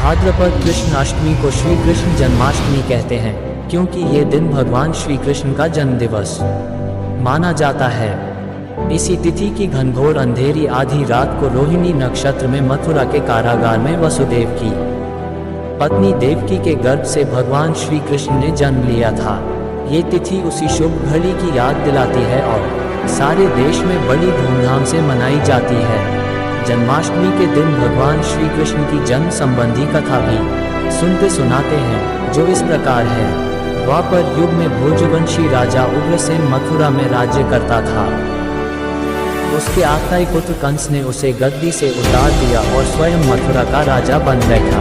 भाद्रपद कृष्ण अष्टमी को श्री कृष्ण जन्माष्टमी कहते हैं, क्योंकि ये दिन भगवान श्री कृष्ण का जन्म दिवस माना जाता है। इसी तिथि की घनघोर अंधेरी आधी रात को रोहिणी नक्षत्र में मथुरा के कारागार में वसुदेव की पत्नी देवकी के गर्भ से भगवान श्री कृष्ण ने जन्म लिया था। ये तिथि उसी शुभ घड़ी की याद दिलाती है और सारे देश में बड़ी धूमधाम से मनाई जाती है। जन्माष्टमी के दिन भगवान श्री कृष्ण की जन्म संबंधी कथा भी सुनते सुनाते हैं, जो इस प्रकार है। द्वापर युग में भोजवंशी राजा उग्रसेन मथुरा में राज्य करता था। उसके आख्यायी पुत्र कंस ने उसे गद्दी से उतार दिया और स्वयं मथुरा का राजा बन बैठा।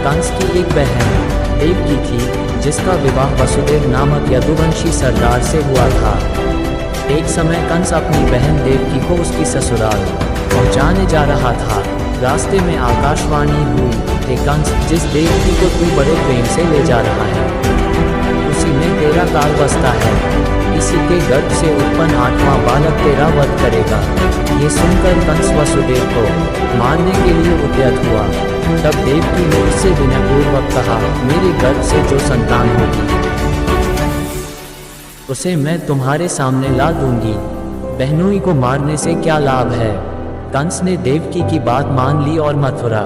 कंस की एक बहन देवकी थी, जिसका विवाह वसुदेव नामक यदुवंशी सरदार से हुआ था। एक समय कंस अपनी बहन देवकी को उसकी ससुराल पहुंचाने जा रहा था। रास्ते में आकाशवाणी हुई, हे कंस, जिस देवकी को तू बड़े प्रेम से ले जा रहा है, उसी में तेरा काल बसता है। इसी के गर्भ से उत्पन्न 8वां बालक तेरा वध करेगा। ये सुनकर कंस वसुदेव को मारने के लिए उद्यत हुआ। तब देवकी ने उससे विनयपूर्वक कहा, मेरे गर्भ से जो संतान होगी उसे मैं तुम्हारे सामने ला दूंगी। बहनोई को मारने से क्या लाभ है। कंस ने देवकी की बात मान ली और मथुरा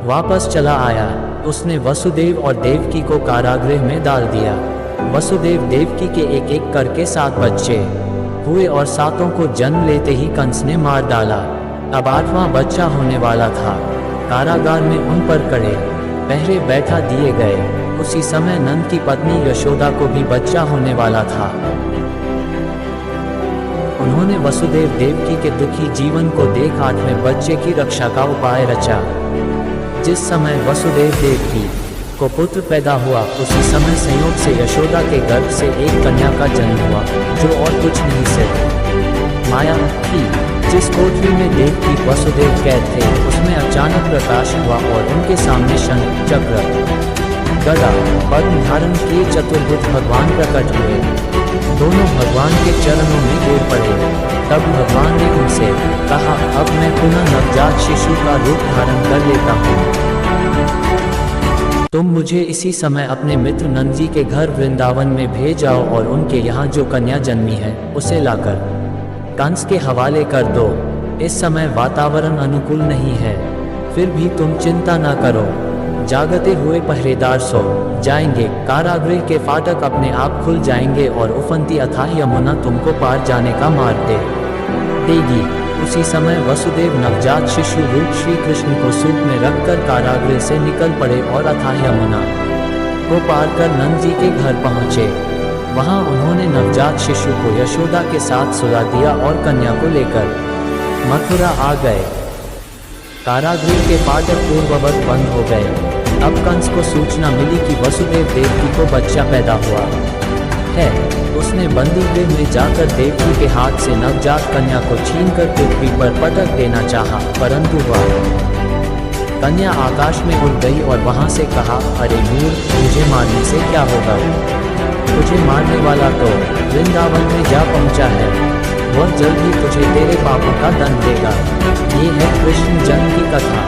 वापस चला आया। उसने वसुदेव और देवकी को कारागृह में डाल दिया। वसुदेव देवकी के एक एक करके 7 बच्चे हुए और 7 को जन्म लेते ही कंस ने मार डाला। अब 8वां बच्चा होने वाला था। कारागार में उन पर कड़े पहरे बैठा दिए गए। उसी समय नंद की पत्नी यशोदा को भी बच्चा होने वाला था। उन्होंने वसुदेव देवकी के दुखी जीवन को देख 8वें बच्चे की रक्षा का उपाय रचा। जिस समय वसुदेव देवकी को पुत्र पैदा हुआ, उसी समय संयोग से यशोदा के गर्भ से एक कन्या का जन्म हुआ, जो और कुछ नहीं सिर्फ माया थी। जिस कोठरी में देवकी वसुदेव कैद थे, उसमें अचानक प्रकाश हुआ और उनके सामने शंख, चक्र, गदा, पद्म धारण किए चतुर्भुज भगवान प्रकट हुए। दोनों भगवान के चरणों में गिर पड़े। तब भगवान ने उनसे कहा, अब मैं पुनः नवजात शिशु का रूप धारण कर लेता हूँ। तुम मुझे इसी समय अपने मित्र नंद जी के घर वृंदावन में भेज आओ और उनके यहाँ जो कन्या जन्मी है उसे लाकर कंस के हवाले कर दो। इस समय वातावरण अनुकूल नहीं है, फिर भी तुम चिंता न करो। जागते हुए पहरेदार सो जाएंगे। कारागृह के फाटक अपने आप खुल जाएंगे और उफनती अथाह यमुना तुमको पार जाने का मार्ग देगी। उसी समय वसुदेव नवजात शिशु रूप श्री कृष्ण को सूप में रखकर कारागृह से निकल पड़े और अथाह यमुना को पार कर नंद जी के घर पहुँचे। वहाँ उन्होंने नवजात शिशु को यशोदा के साथ सुला दिया और कन्या को लेकर मथुरा आ गए। कारागृह के फाटक पूर्ववत बंद हो गए। अब कंस को सूचना मिली कि वसुदेव देवकी को बच्चा पैदा हुआ है। उसने बंदीगृह में जाकर देवकी के हाथ से नवजात कन्या को छीनकर पृथ्वी पर पटक देना चाहा, परंतु वह कन्या आकाश में उड़ गई और वहां से कहा, अरे मूर्ख, मुझे मारने से क्या होगा। तुझे मारने वाला तो वृंदावन में जा पहुंचा है। वह जल्द ही तुझे तेरे पापों का दंड देगा। ये है कृष्ण जन्म की कथा।